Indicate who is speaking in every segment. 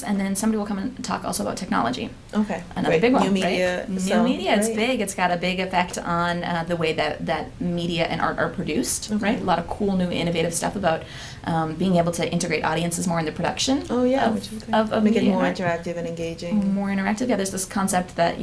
Speaker 1: and then somebody will come and talk also about technology.
Speaker 2: Okay.
Speaker 1: Another big one,
Speaker 2: New media.
Speaker 1: right? New
Speaker 2: So,
Speaker 1: media, it's
Speaker 2: right.
Speaker 1: big. It's got a big effect on the way that media and art are produced,
Speaker 2: Okay.
Speaker 1: right? A lot of cool, new, innovative stuff about being able to integrate audiences more in the production.
Speaker 2: Oh yeah,
Speaker 1: of,
Speaker 2: which is good.
Speaker 1: of
Speaker 2: Make it
Speaker 1: media
Speaker 2: more
Speaker 1: and art.
Speaker 2: interactive and engaging.
Speaker 1: More interactive. Yeah, there's this concept that,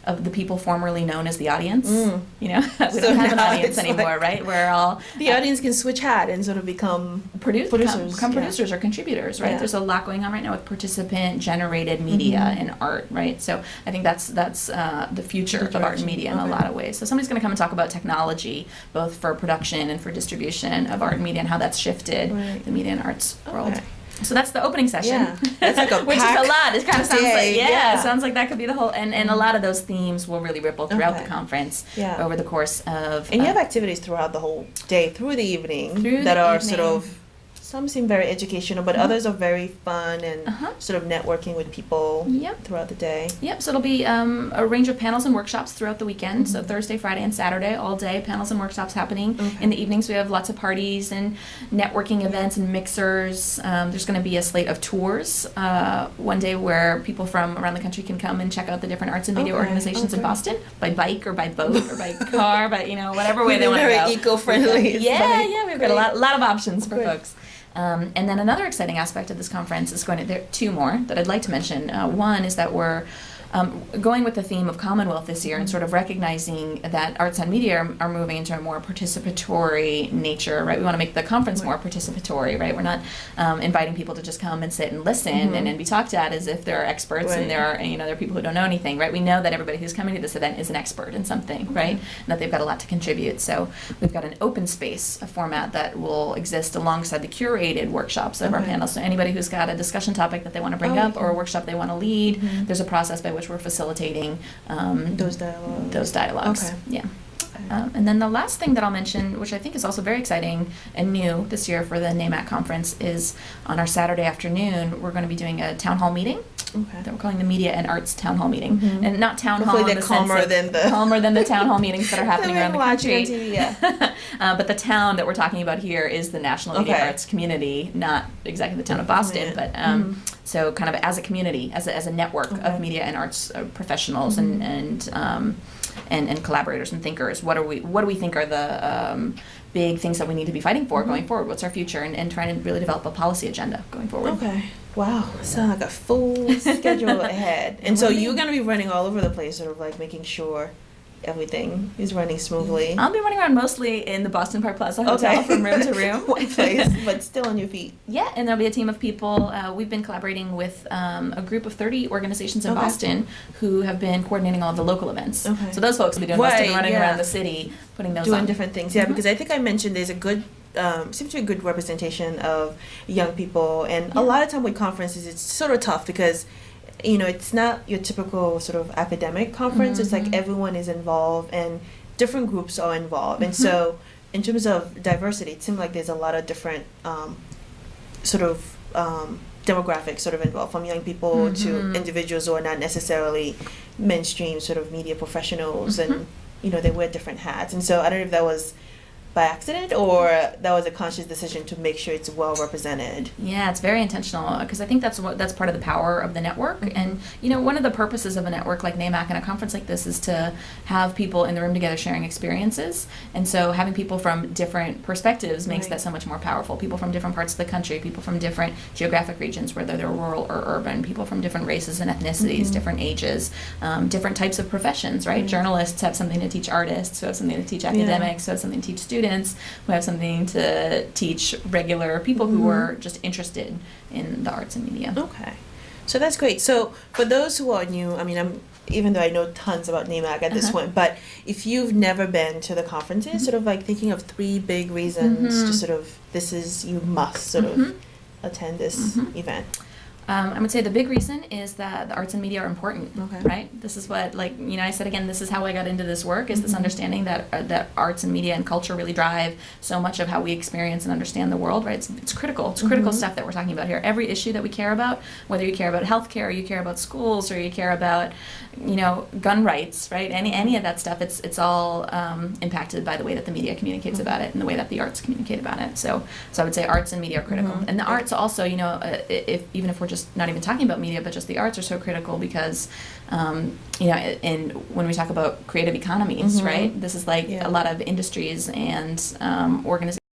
Speaker 1: of the people formerly known as the audience.
Speaker 2: Mm.
Speaker 1: We
Speaker 2: So
Speaker 1: don't have an
Speaker 2: now
Speaker 1: audience
Speaker 2: it's
Speaker 1: anymore,
Speaker 2: like-
Speaker 1: right? We're all
Speaker 2: The audience can switch hat and sort of become
Speaker 1: producers,
Speaker 2: yeah.
Speaker 1: producers or contributors, right?
Speaker 2: Yeah.
Speaker 1: There's a lot going on right now with participant-generated media and art, right? So I think that's the future of art and media in a lot of ways. So somebody's going to come and talk about technology, both for production and for distribution of art and media, and how that's shifted the media and arts world.
Speaker 2: Okay.
Speaker 1: So that's the opening session.
Speaker 2: Yeah, that's like a
Speaker 1: which is a lot. It kind of sounds
Speaker 2: day,
Speaker 1: like
Speaker 2: yeah.
Speaker 1: it sounds like that could be the whole. And a lot of those themes will really ripple throughout
Speaker 2: Okay.
Speaker 1: the conference
Speaker 2: Yeah.
Speaker 1: over the course of.
Speaker 2: And you have activities throughout the whole day, through the evening,
Speaker 1: Through
Speaker 2: that
Speaker 1: the
Speaker 2: are
Speaker 1: evening.
Speaker 2: sort of, some seem very educational, but others are very fun and sort of networking with people
Speaker 1: Yep.
Speaker 2: throughout the day.
Speaker 1: Yep, so it'll be a range of panels and workshops throughout the weekend. So Thursday, Friday, and Saturday, all day, panels and workshops happening.
Speaker 2: Okay.
Speaker 1: In the evenings, we have lots of parties and networking events and mixers. There's going to be a slate of tours one day where people from around the country can come and check out the different arts and media
Speaker 2: Okay,
Speaker 1: organizations in
Speaker 2: okay.
Speaker 1: Boston by bike or by boat or by car, by whatever way they want to go.
Speaker 2: Very eco-friendly. It's
Speaker 1: Yeah,
Speaker 2: like,
Speaker 1: yeah, we've got a lot of options for
Speaker 2: Great.
Speaker 1: folks. And then another exciting aspect of this conference is there are two more that I'd like to mention. One is that we're going with the theme of Commonwealth this year and sort of recognizing that arts and media are moving into a more participatory nature, right? We want to make the conference more participatory, right? We're not inviting people to just come and sit and listen and be talked at as if they're experts and there are people who don't know anything, right? We know that everybody who's coming to this event is an expert in something, right? And that they've got a lot to contribute. So we've got an open space, a format that will exist alongside the curated workshops of our panels. So anybody who's got a discussion topic that they want to bring up or a workshop they want to lead, there's a process by which we're facilitating
Speaker 2: those dialogues.
Speaker 1: Okay. Yeah. And then the last thing that I'll mention, which I think is also very exciting and new this year for the NAMAC conference, is on our Saturday afternoon, we're going to be doing a town hall meeting that we're calling the Media and Arts Town Hall Meeting. And not town hall in the
Speaker 2: calmer
Speaker 1: sense
Speaker 2: than
Speaker 1: of calmer than the town hall meetings that are happening around the country.
Speaker 2: On TV, yeah.
Speaker 1: But the town that we're talking about here is the National Media
Speaker 2: Okay.
Speaker 1: Arts community, not exactly the town of Boston, but so kind of as a community, as a network of media and arts professionals and collaborators and thinkers. What do we think are the big things that we need to be fighting for going forward? What's our future? And trying to really develop a policy agenda going forward.
Speaker 2: Okay. Wow. Sounds like a full schedule ahead. And so you're going to be running all over the place, sort of like making sure everything is running smoothly.
Speaker 1: I'll be running around mostly in the Boston Park Plaza Hotel from room to room.
Speaker 2: One place, but still on your feet.
Speaker 1: Yeah, and there'll be a team of people. We've been collaborating with a group of 30 organizations in Boston who have been coordinating all of the local events.
Speaker 2: Okay.
Speaker 1: So those folks will be doing most of the running around the city, putting those
Speaker 2: doing
Speaker 1: on.
Speaker 2: different things. Yeah, because I think I mentioned there's a good, seems to be a good representation of young people. And a lot of time with conferences, it's sort of tough because it's not your typical sort of academic conference. It's like everyone is involved and different groups are involved. And so in terms of diversity, it seems like there's a lot of different demographics sort of involved, from young people to individuals who are not necessarily mainstream sort of media professionals. And, they wear different hats. And so I don't know if that was by accident or that was a conscious decision to make sure it's well represented.
Speaker 1: Yeah, it's very intentional because I think that's part of the power of the network. And one of the purposes of a network like NAMAC and a conference like this is to have people in the room together sharing experiences. And so having people from different perspectives makes that so much more powerful. People from different parts of the country, people from different geographic regions, whether they're rural or urban, people from different races and ethnicities, different ages, different types of professions, right? Journalists have something to teach artists, who have something to teach academics, who have something to teach students, who have something to teach regular people who are just interested in the arts and media.
Speaker 2: Okay. So that's great. So for those who are new, even though I know tons about NAMAC at this point, but if you've never been to the conferences, sort of like thinking of 3 big reasons to sort of, you must sort of attend this event.
Speaker 1: I would say the big reason is that the arts and media are important,
Speaker 2: Okay.
Speaker 1: right? This is what, I said again, this is how I got into this work, is this understanding that arts and media and culture really drive so much of how we experience and understand the world, right? It's critical. It's critical stuff that we're talking about here. Every issue that we care about, whether you care about healthcare, or you care about schools, or you care about, gun rights, right? Any of that stuff, it's all impacted by the way that the media communicates about it and the way that the arts communicate about it. So I would say arts and media are critical. And the arts also, even if we're just just not even talking about media, but just the arts are so critical because, you know, and when we talk about creative economies,
Speaker 2: Mhm.
Speaker 1: right? This is like
Speaker 2: Yeah.
Speaker 1: a lot of industries and organizations